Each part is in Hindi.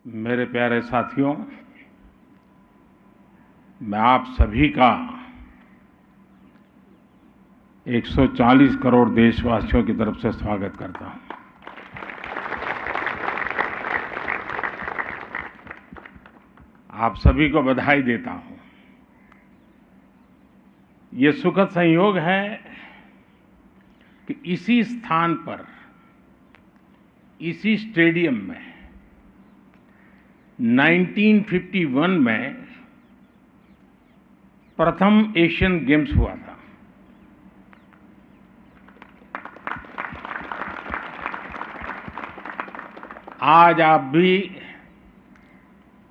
मेरे प्यारे साथियों, मैं आप सभी का 140 करोड़ देशवासियों की तरफ से स्वागत करता हूं। आप सभी को बधाई देता हूं। ये सुखद संयोग है कि इसी स्थान पर, इसी स्टेडियम में 1951 में प्रथम एशियन गेम्स हुआ था। आज आप भी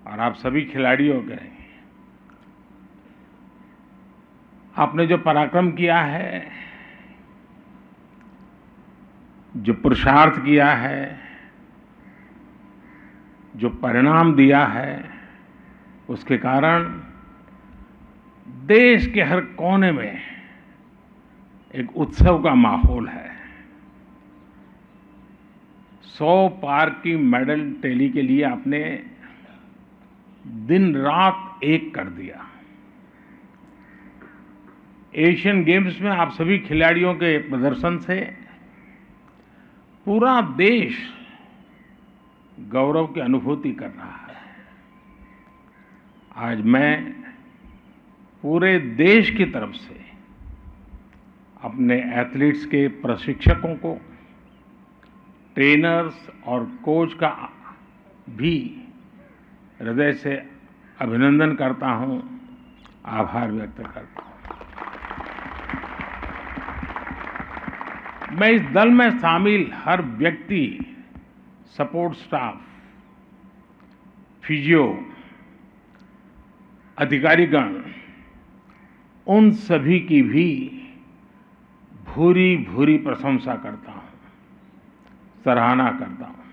और आप सभी खिलाड़ियों के आपने जो पराक्रम किया है, जो पुरुषार्थ किया है, जो परिणाम दिया है, उसके कारण देश के हर कोने में एक उत्सव का माहौल है। 100 पार की मेडल टैली के लिए आपने दिन रात एक कर दिया। एशियन गेम्स में आप सभी खिलाड़ियों के प्रदर्शन से पूरा देश गौरव की अनुभूति कर रहा है। आज मैं पूरे देश की तरफ से अपने एथलीट्स के प्रशिक्षकों को, ट्रेनर्स और कोच का भी हृदय से अभिनंदन करता हूं, आभार व्यक्त करता हूं। मैं इस दल में शामिल हर व्यक्ति, सपोर्ट स्टाफ, फिजियो, अधिकारीगण, उन सभी की भी भूरी भूरी प्रशंसा करता हूं, सराहना करता हूं।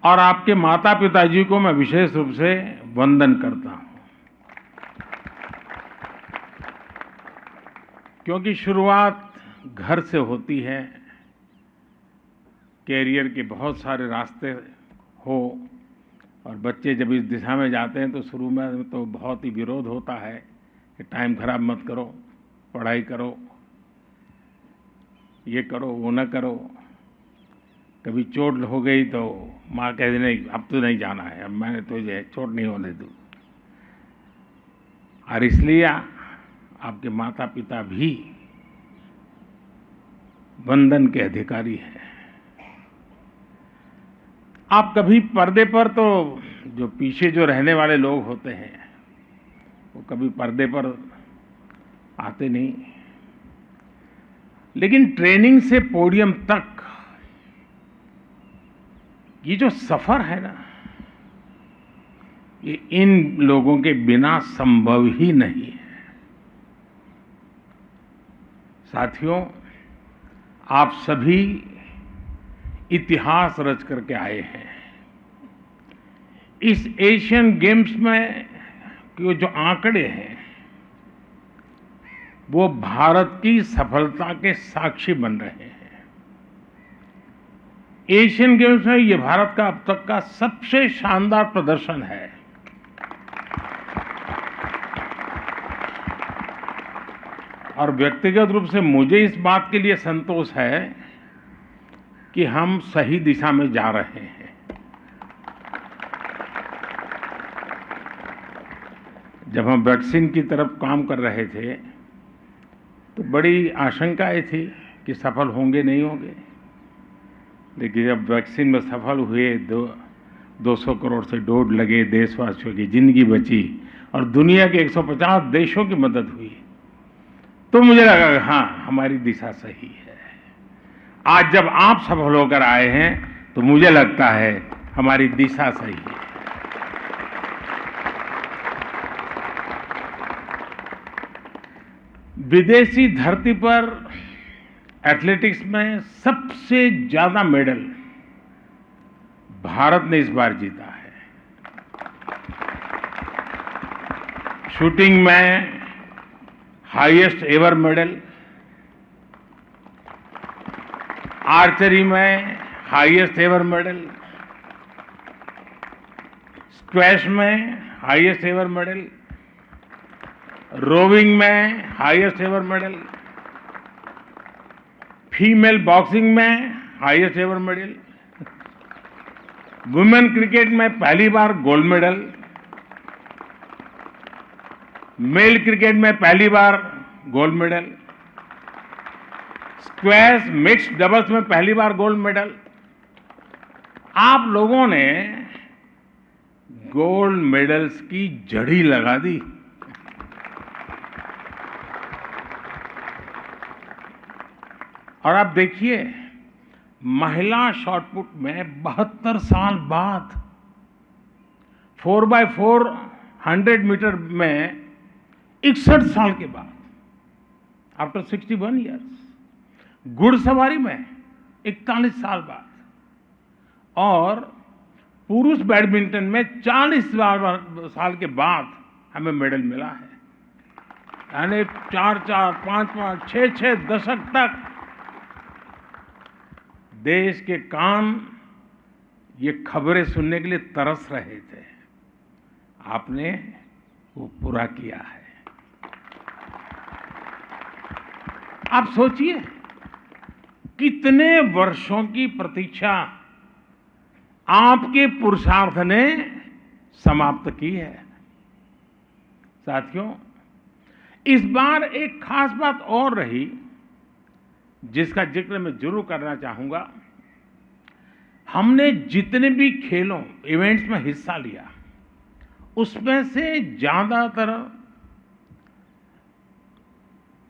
और आपके माता पिताजी को मैं विशेष रूप से वंदन करता हूं, क्योंकि शुरुआत घर से होती है। कैरियर के बहुत सारे रास्ते हो और बच्चे जब इस दिशा में जाते हैं तो शुरू में तो बहुत ही विरोध होता है कि टाइम खराब मत करो, पढ़ाई करो, ये करो, वो न करो। कभी चोट हो गई तो माँ कहती नहीं, अब तो नहीं जाना है, अब मैंने तुझे चोट नहीं होने दूँ। और इसलिए आपके माता पिता भी वंदन के अधिकारी हैं। आप कभी पर्दे पर, तो जो पीछे जो रहने वाले लोग होते हैं वो कभी पर्दे पर आते नहीं, लेकिन ट्रेनिंग से पोडियम तक ये जो सफर है ना, ये इन लोगों के बिना संभव ही नहीं है। साथियों, आप सभी इतिहास रच करके आए हैं। इस एशियन गेम्स में जो आंकड़े हैं वो भारत की सफलता के साक्षी बन रहे हैं। एशियन गेम्स में ये भारत का अब तक का सबसे शानदार प्रदर्शन है। और व्यक्तिगत रूप से मुझे इस बात के लिए संतोष है कि हम सही दिशा में जा रहे हैं। जब हम वैक्सीन की तरफ काम कर रहे थे तो बड़ी आशंकाएं थी कि सफल होंगे नहीं होंगे, लेकिन जब वैक्सीन में सफल हुए, 200 करोड़ से डोज लगे, देशवासियों की जिंदगी बची और दुनिया के 150 देशों की मदद हुई, तो मुझे लगा कि हाँ, हमारी दिशा सही है। आज जब आप सफल होकर आए हैं तो मुझे लगता है हमारी दिशा सही है। विदेशी धरती पर एथलेटिक्स में सबसे ज्यादा मेडल भारत ने इस बार जीता है। शूटिंग में हाईएस्ट एवर मेडल, आर्चरी में हाईएस्ट एवर मेडल, स्क्वैश में हाईएस्ट एवर मेडल, रोविंग में highest ever medal, female boxing में highest ever medal, women cricket में पहली बार गोल्ड मेडल, मेल क्रिकेट में पहली बार gold medal, squash mixed doubles में पहली बार गोल्ड मेडल। आप लोगों ने गोल्ड मेडल्स की जड़ी लगा दी। और आप देखिए, महिला शॉटपुट में 72 साल बाद 4x4 100 मीटर में 61 साल के बाद, आफ्टर 61 ईयर्स, घुड़सवारी में 41 साल बाद, और पुरुष बैडमिंटन में 40 साल के बाद हमें मेडल मिला है। यानी 4-4, 5-5, 6-6 दशक तक देश के कान ये खबरें सुनने के लिए तरस रहे थे। आपने वो पूरा किया है। आप सोचिए, कितने वर्षों की प्रतीक्षा आपके पुरुषार्थ ने समाप्त की है। साथियों, इस बार एक खास बात और रही जिसका जिक्र मैं जरूर करना चाहूंगा। हमने जितने भी खेलों, इवेंट्स में हिस्सा लिया, उसमें से ज्यादातर,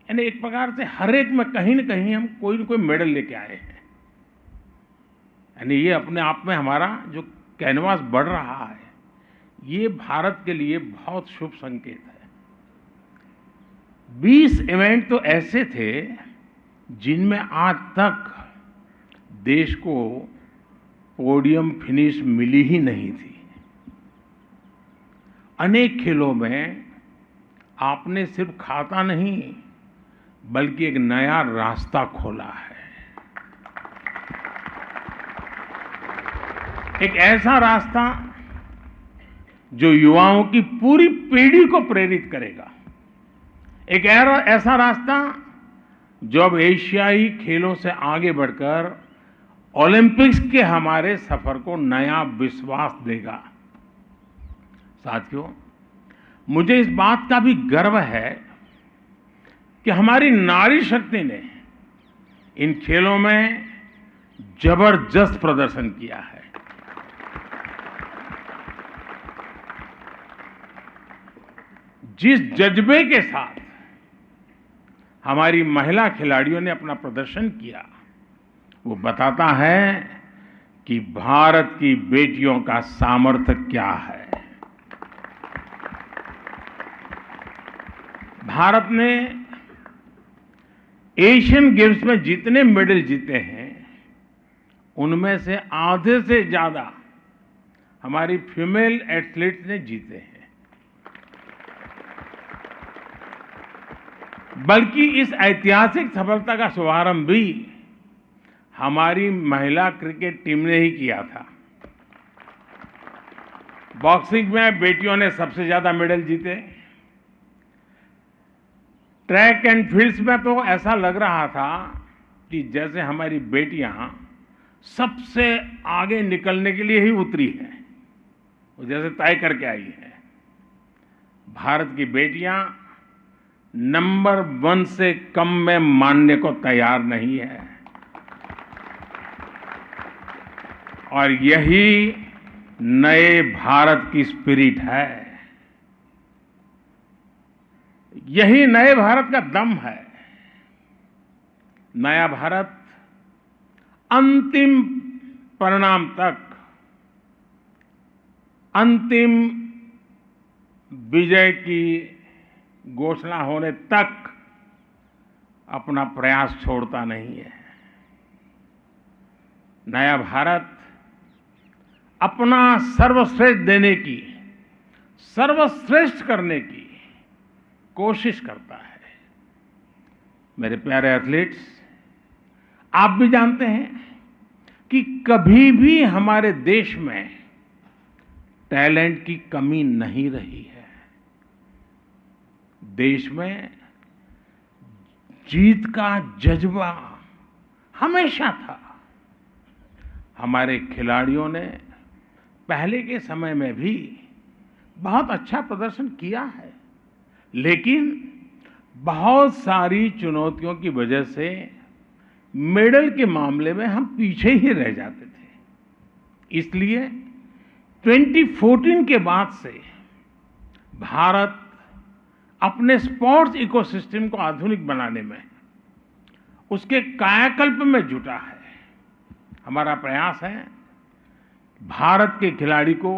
यानी एक प्रकार से हर एक में कहीं न कहीं हम कोई न कोई मेडल लेके आए हैं। यानी ये अपने आप में हमारा जो कैनवास बढ़ रहा है, ये भारत के लिए बहुत शुभ संकेत है। 20 इवेंट तो ऐसे थे जिनमें आज तक देश को पोडियम फिनिश मिली ही नहीं थी। अनेक खेलों में आपने सिर्फ खाता नहीं, बल्कि एक नया रास्ता खोला है। एक ऐसा रास्ता जो युवाओं की पूरी पीढ़ी को प्रेरित करेगा। एक ऐसा रास्ता जो अब एशियाई खेलों से आगे बढ़कर ओलंपिक्स के हमारे सफर को नया विश्वास देगा। साथियों, मुझे इस बात का भी गर्व है कि हमारी नारी शक्ति ने इन खेलों में जबरदस्त प्रदर्शन किया है। जिस जज्बे के साथ हमारी महिला खिलाड़ियों ने अपना प्रदर्शन किया, वो बताता है कि भारत की बेटियों का सामर्थ्य क्या है। भारत ने एशियन गेम्स में जितने मेडल जीते हैं, उनमें से आधे से ज्यादा हमारी फीमेल एथलीट्स ने जीते हैं। बल्कि इस ऐतिहासिक सफलता का शुभारंभ भी हमारी महिला क्रिकेट टीम ने ही किया था। बॉक्सिंग में बेटियों ने सबसे ज्यादा मेडल जीते। ट्रैक एंड फील्ड्स में तो ऐसा लग रहा था कि जैसे हमारी बेटियां सबसे आगे निकलने के लिए ही उतरी हैं, वो जैसे तय करके आई हैं। भारत की बेटियां नंबर 1 से कम में मानने को तैयार नहीं है, और यही नए भारत की स्पिरिट है। यही नए भारत का दम है। नया भारत अंतिम परिणाम तक, अंतिम विजय की घोषणा होने तक अपना प्रयास छोड़ता नहीं है। नया भारत अपना सर्वश्रेष्ठ देने की, सर्वश्रेष्ठ करने की कोशिश करता है। मेरे प्यारे एथलीट्स, आप भी जानते हैं कि कभी भी हमारे देश में टैलेंट की कमी नहीं रही है। देश में जीत का जज्बा हमेशा था। हमारे खिलाड़ियों ने पहले के समय में भी बहुत अच्छा प्रदर्शन किया है, लेकिन बहुत सारी चुनौतियों की वजह से मेडल के मामले में हम पीछे ही रह जाते थे। इसलिए 2014 के बाद से भारत अपने स्पोर्ट्स इकोसिस्टम को आधुनिक बनाने में, उसके कायाकल्प में जुटा है। हमारा प्रयास है भारत के खिलाड़ी को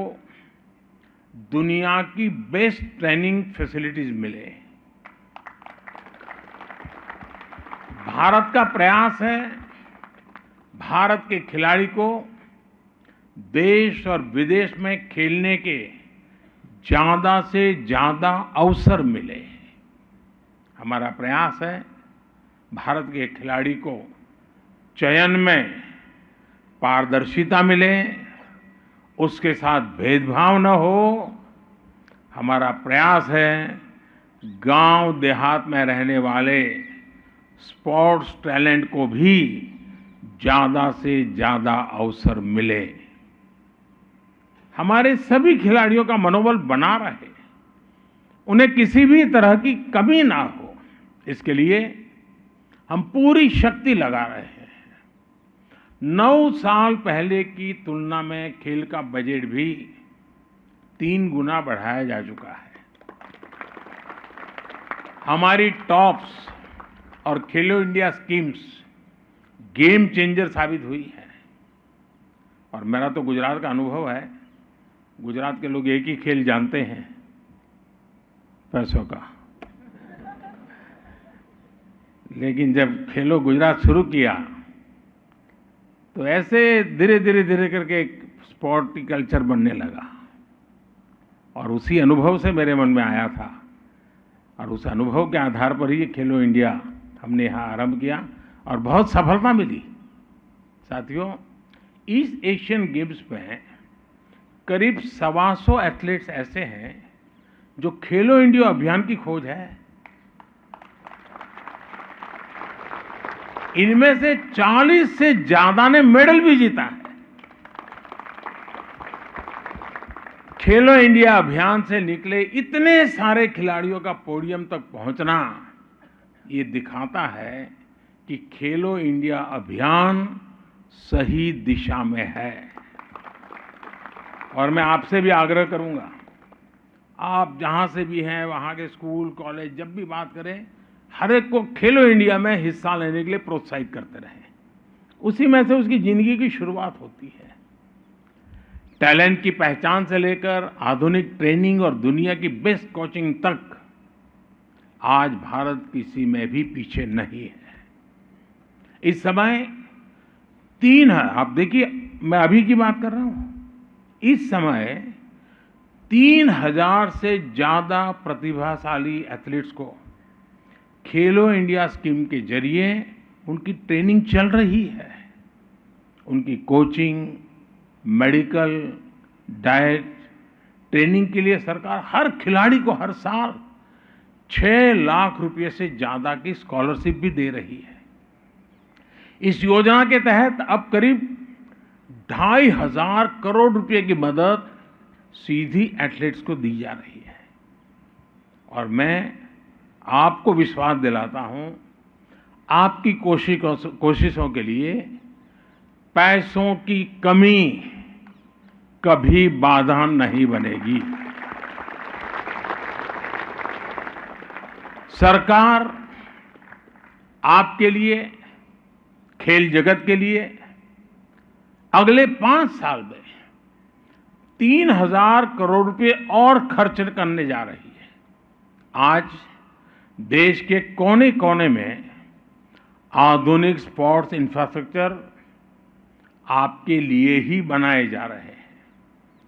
दुनिया की बेस्ट ट्रेनिंग फैसिलिटीज मिले। भारत का प्रयास है भारत के खिलाड़ी को देश और विदेश में खेलने के ज्यादा से ज्यादा अवसर मिले। हमारा प्रयास है भारत के खिलाड़ी को चयन में पारदर्शिता मिले, उसके साथ भेदभाव न हो। हमारा प्रयास है गांव देहात में रहने वाले स्पोर्ट्स टैलेंट को भी ज्यादा से ज्यादा अवसर मिले। हमारे सभी खिलाड़ियों का मनोबल बना रहे, उन्हें किसी भी तरह की कमी ना हो, इसके लिए हम पूरी शक्ति लगा रहे हैं। 9 साल पहले की तुलना में खेल का बजट भी 3 गुना बढ़ाया जा चुका है। हमारी टॉप्स और खेलो इंडिया स्कीम्स गेम चेंजर साबित हुई है। और मेरा तो गुजरात का अनुभव है। गुजरात के लोग एक ही खेल जानते हैं, पैसों का। लेकिन जब खेलो गुजरात शुरू किया तो ऐसे धीरे धीरे करके एक स्पोर्ट कल्चर बनने लगा। और उसी अनुभव से मेरे मन में आया था, और उस अनुभव के आधार पर ही खेलो इंडिया हमने यहाँ आरंभ किया और बहुत सफलता मिली। साथियों, ईस्ट एशियन गेम्स में करीब 125 एथलीट्स ऐसे हैं जो खेलो इंडिया अभियान की खोज है। इनमें से 40 से ज्यादा ने मेडल भी जीता है। खेलो इंडिया अभियान से निकले इतने सारे खिलाड़ियों का पोडियम तक पहुंचना, ये दिखाता है कि खेलो इंडिया अभियान सही दिशा में है। और मैं आपसे भी आग्रह करूंगा, आप जहां से भी हैं, वहां के स्कूल कॉलेज जब भी बात करें, हर एक को खेलो इंडिया में हिस्सा लेने के लिए प्रोत्साहित करते रहें। उसी में से उसकी जिंदगी की शुरुआत होती है। टैलेंट की पहचान से लेकर आधुनिक ट्रेनिंग और दुनिया की बेस्ट कोचिंग तक आज भारत किसी में भी पीछे नहीं है। इस समय 3 है, आप देखिए, मैं अभी की बात कर रहा हूं, इस समय 3000 से ज्यादा प्रतिभाशाली एथलीट्स को खेलो इंडिया स्कीम के जरिए उनकी ट्रेनिंग चल रही है। उनकी कोचिंग, मेडिकल, डाइट, ट्रेनिंग के लिए सरकार हर खिलाड़ी को हर साल 6 लाख रुपए से ज्यादा की स्कॉलरशिप भी दे रही है। इस योजना के तहत अब करीब 2500 करोड़ रुपए की मदद सीधी एथलीट्स को दी जा रही है। और मैं आपको विश्वास दिलाता हूं, आपकी कोशिशों के लिए पैसों की कमी कभी बाधा नहीं बनेगी। सरकार आपके लिए, खेल जगत के लिए अगले 5 साल में 3000 करोड़ रुपए और खर्च करने जा रही है। आज देश के कोने कोने में आधुनिक स्पोर्ट्स इंफ्रास्ट्रक्चर आपके लिए ही बनाए जा रहे हैं।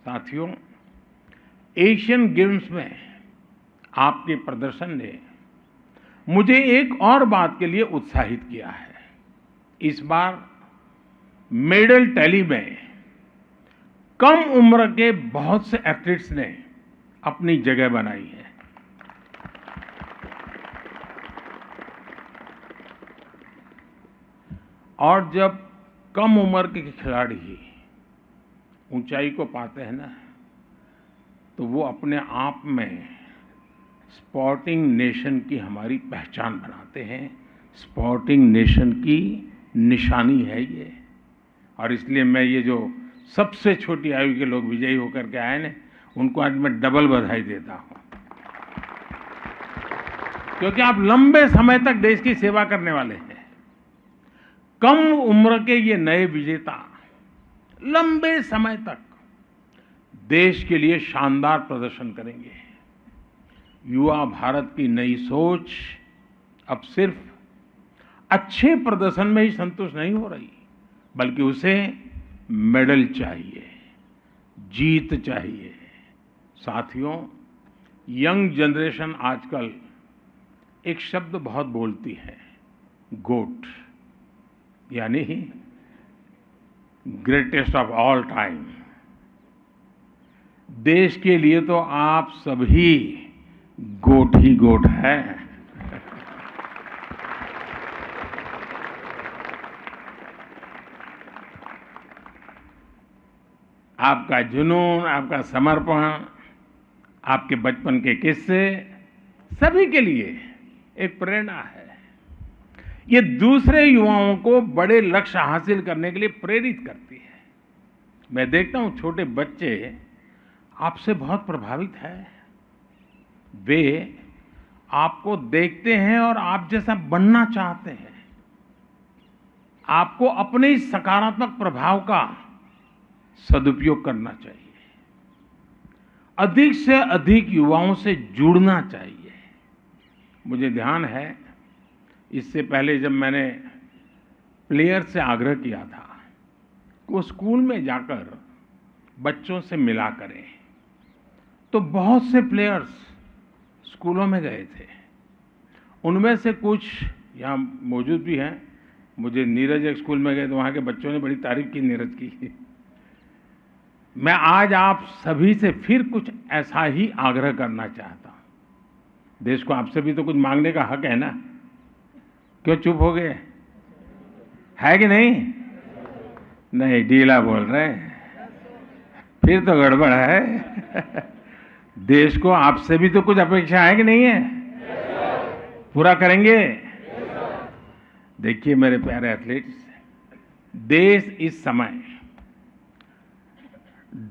साथियों, एशियन गेम्स में आपके प्रदर्शन ने मुझे एक और बात के लिए उत्साहित किया है। इस बार मेडल टैली में कम उम्र के बहुत से एथलीट्स ने अपनी जगह बनाई है। और जब कम उम्र के खिलाड़ी ऊंचाई को पाते हैं ना, तो वो अपने आप में स्पोर्टिंग नेशन की हमारी पहचान बनाते हैं, स्पोर्टिंग नेशन की निशानी है ये। और इसलिए मैं ये जो सबसे छोटी आयु के लोग विजयी होकर के आए ना, उनको आज मैं डबल बधाई देता हूं, क्योंकि आप लंबे समय तक देश की सेवा करने वाले हैं। कम उम्र के ये नए विजेता लंबे समय तक देश के लिए शानदार प्रदर्शन करेंगे। युवा भारत की नई सोच अब सिर्फ अच्छे प्रदर्शन में ही संतुष्ट नहीं हो रही, बल्कि उसे मेडल चाहिए, जीत चाहिए। साथियों, यंग जनरेशन आजकल एक शब्द बहुत बोलती है, गोट, यानी ग्रेटेस्ट ऑफ ऑल टाइम। देश के लिए तो आप सभी गोट ही गोट हैं। आपका जुनून, आपका समर्पण, आपके बचपन के किस्से सभी के लिए एक प्रेरणा है। ये दूसरे युवाओं को बड़े लक्ष्य हासिल करने के लिए प्रेरित करती है। मैं देखता हूं छोटे बच्चे आपसे बहुत प्रभावित हैं। वे आपको देखते हैं और आप जैसा बनना चाहते हैं। आपको अपने इस सकारात्मक प्रभाव का सदुपयोग करना चाहिए। अधिक से अधिक युवाओं से जुड़ना चाहिए। मुझे ध्यान है, इससे पहले जब मैंने प्लेयर से आग्रह किया था कि वो स्कूल में जाकर बच्चों से मिला करें, तो बहुत से प्लेयर्स स्कूलों में गए थे। उनमें से कुछ यहाँ मौजूद भी हैं। मुझे नीरज एक स्कूल में गए तो वहाँ के बच्चों ने बड़ी तारीफ की नीरज की। मैं आज आप सभी से फिर कुछ ऐसा ही आग्रह करना चाहता हूँ। देश को आपसे भी तो कुछ मांगने का हक है ना, क्यों चुप हो गए? है कि नहीं? नहीं, ढीला बोल रहे हैं, फिर तो गड़बड़ है। देश को आपसे भी तो कुछ अपेक्षा है कि नहीं है? पूरा करेंगे? देखिए मेरे प्यारे एथलीट्स, देश इस समय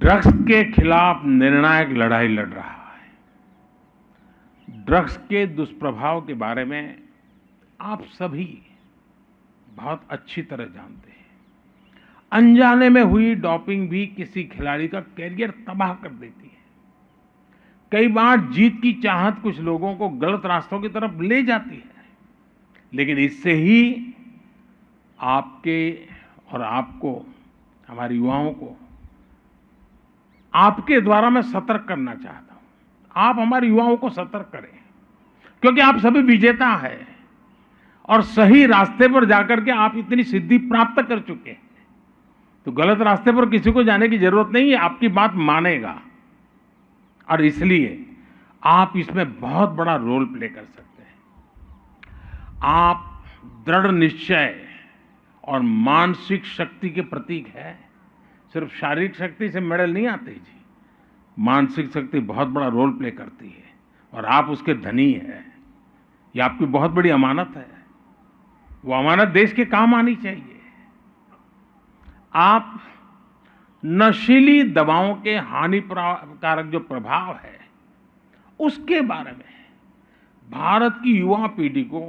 ड्रग्स के खिलाफ निर्णायक लड़ाई लड़ रहा है। ड्रग्स के दुष्प्रभाव के बारे में आप सभी बहुत अच्छी तरह जानते हैं। अनजाने में हुई डोपिंग भी किसी खिलाड़ी का कैरियर तबाह कर देती है। कई बार जीत की चाहत कुछ लोगों को गलत रास्तों की तरफ ले जाती है, लेकिन इससे ही आपके और आपको, हमारे युवाओं को आपके द्वारा मैं सतर्क करना चाहता हूं। आप हमारे युवाओं को सतर्क करें, क्योंकि आप सभी विजेता हैं और सही रास्ते पर जाकर के आप इतनी सिद्धि प्राप्त कर चुके हैं। तो गलत रास्ते पर किसी को जाने की जरूरत नहीं है, आपकी बात मानेगा। और इसलिए आप इसमें बहुत बड़ा रोल प्ले कर सकते हैं। आप दृढ़ निश्चय और मानसिक शक्ति के प्रतीक है। सिर्फ शारीरिक शक्ति से मेडल नहीं आते जी, मानसिक शक्ति बहुत बड़ा रोल प्ले करती है और आप उसके धनी हैं। ये आपकी बहुत बड़ी अमानत है। वो अमानत देश के काम आनी चाहिए। आप नशीली दवाओं के हानिकारक जो प्रभाव है उसके बारे में भारत की युवा पीढ़ी को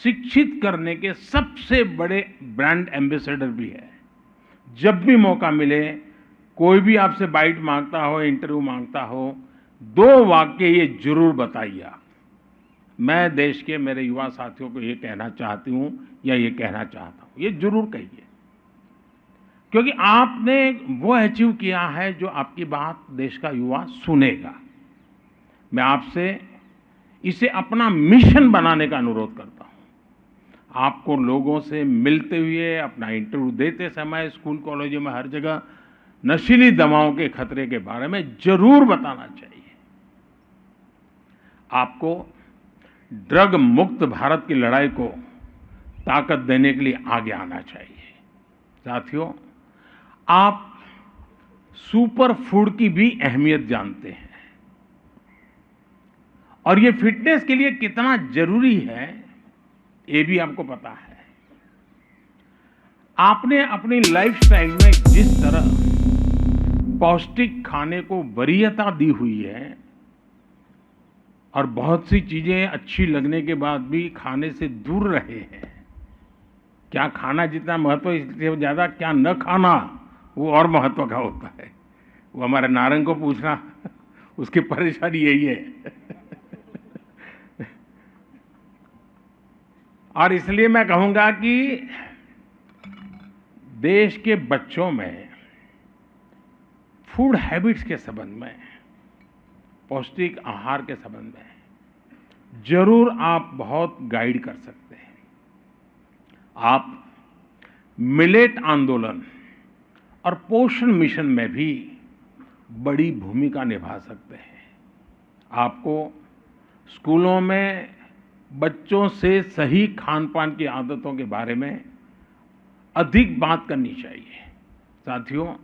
शिक्षित करने के सबसे बड़े ब्रांड एम्बेसडर भी है। जब भी मौका मिले, कोई भी आपसे बाइट मांगता हो, इंटरव्यू मांगता हो, 2 वाक्य ये जरूर बताइए। मैं देश के मेरे युवा साथियों को ये कहना चाहती हूं या ये कहना चाहता हूं, ये जरूर कहिए, क्योंकि आपने वो अचीव किया है जो आपकी बात देश का युवा सुनेगा। मैं आपसे इसे अपना मिशन बनाने का अनुरोध करता हूं। आपको लोगों से मिलते हुए, अपना इंटरव्यू देते समय, स्कूल कॉलेजों में हर जगह नशीली दवाओं के खतरे के बारे में जरूर बताना चाहिए। आपको ड्रग मुक्त भारत की लड़ाई को ताकत देने के लिए आगे आना चाहिए। साथियों, आप सुपर फूड की भी अहमियत जानते हैं और ये फिटनेस के लिए कितना जरूरी है ये भी आपको पता है। आपने अपनी लाइफस्टाइल में जिस तरह पौष्टिक खाने को वरीयता दी हुई है और बहुत सी चीजें अच्छी लगने के बाद भी खाने से दूर रहे हैं, क्या खाना जितना महत्व इससे ज्यादा क्या न खाना वो और महत्व का होता है। वो हमारे नारंग को पूछना, उसकी परेशानी यही है। और इसलिए मैं कहूंगा कि देश के बच्चों में फूड हैबिट्स के संबंध में, पौष्टिक आहार के संबंध में जरूर आप बहुत गाइड कर सकते हैं। आप मिलेट आंदोलन और पोषण मिशन में भी बड़ी भूमिका निभा सकते हैं। आपको स्कूलों में बच्चों से सही खान-पान की आदतों के बारे में अधिक बात करनी चाहिए। साथियों,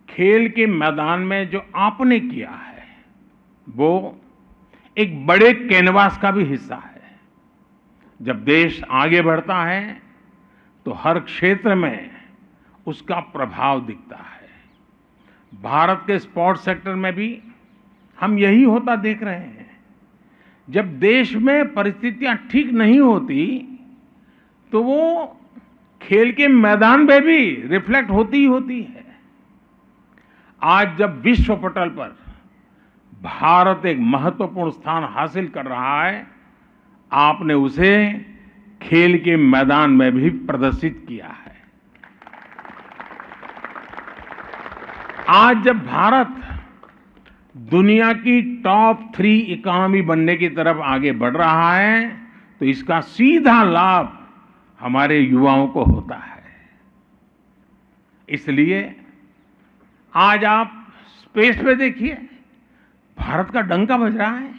खेल के मैदान में जो आपने किया है वो एक बड़े कैनवास का भी हिस्सा है। जब देश आगे बढ़ता है तो हर क्षेत्र में उसका प्रभाव दिखता है। भारत के स्पोर्ट्स सेक्टर में भी हम यही होता देख रहे हैं। जब देश में परिस्थितियां ठीक नहीं होती तो वो खेल के मैदान में भी रिफ्लेक्ट होती ही होती है। आज जब विश्व पटल पर भारत एक महत्वपूर्ण स्थान हासिल कर रहा है, आपने उसे खेल के मैदान में भी प्रदर्शित किया है। आज जब भारत दुनिया की टॉप 3 इकोनॉमी बनने की तरफ आगे बढ़ रहा है तो इसका सीधा लाभ हमारे युवाओं को होता है। इसलिए आज आप स्पेस पे देखिए, भारत का डंका बज रहा है।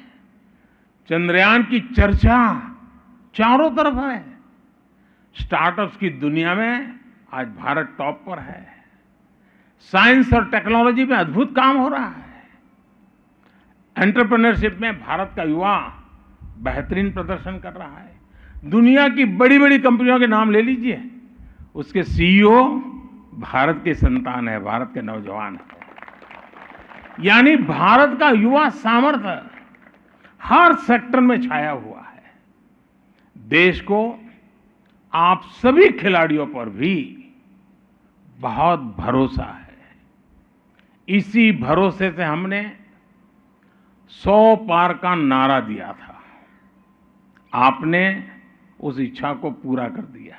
चंद्रयान की चर्चा चारों तरफ है। स्टार्टअप्स की दुनिया में आज भारत टॉप पर है। साइंस और टेक्नोलॉजी में अद्भुत काम हो रहा है। एंटरप्रेन्योरशिप में भारत का युवा बेहतरीन प्रदर्शन कर रहा है। दुनिया की बड़ी बड़ी कंपनियों के नाम ले लीजिए, उसके सीईओ भारत के संतान है, भारत के नौजवान है। यानी भारत का युवा सामर्थ्य हर सेक्टर में छाया हुआ है। देश को आप सभी खिलाड़ियों पर भी बहुत भरोसा है। इसी भरोसे से हमने 100 पार का नारा दिया था। आपने उस इच्छा को पूरा कर दिया।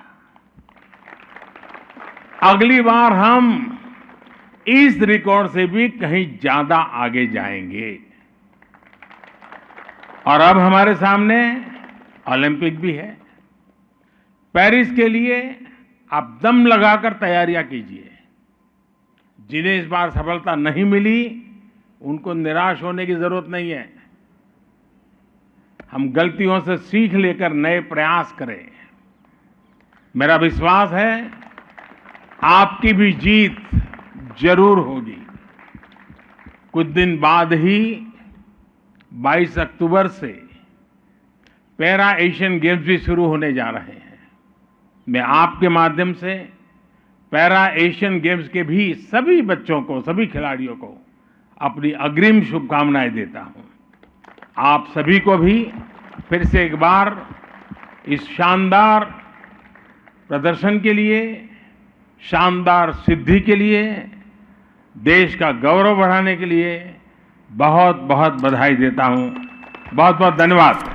अगली बार हम इस रिकॉर्ड से भी कहीं ज्यादा आगे जाएंगे। और अब हमारे सामने ओलंपिक भी है। पेरिस के लिए आप दम लगाकर तैयारियां कीजिए। जिन्हें इस बार सफलता नहीं मिली उनको निराश होने की जरूरत नहीं है। हम गलतियों से सीख लेकर नए प्रयास करें। मेरा विश्वास है आपकी भी जीत जरूर होगी। कुछ दिन बाद ही 22 अक्टूबर से पैरा एशियन गेम्स भी शुरू होने जा रहे हैं। मैं आपके माध्यम से पैरा एशियन गेम्स के भी सभी बच्चों को, सभी खिलाड़ियों को अपनी अग्रिम शुभकामनाएं देता हूं। आप सभी को भी फिर से एक बार इस शानदार प्रदर्शन के लिए, शानदार सिद्धि के लिए, देश का गौरव बढ़ाने के लिए बहुत बहुत बधाई देता हूं। बहुत बहुत धन्यवाद।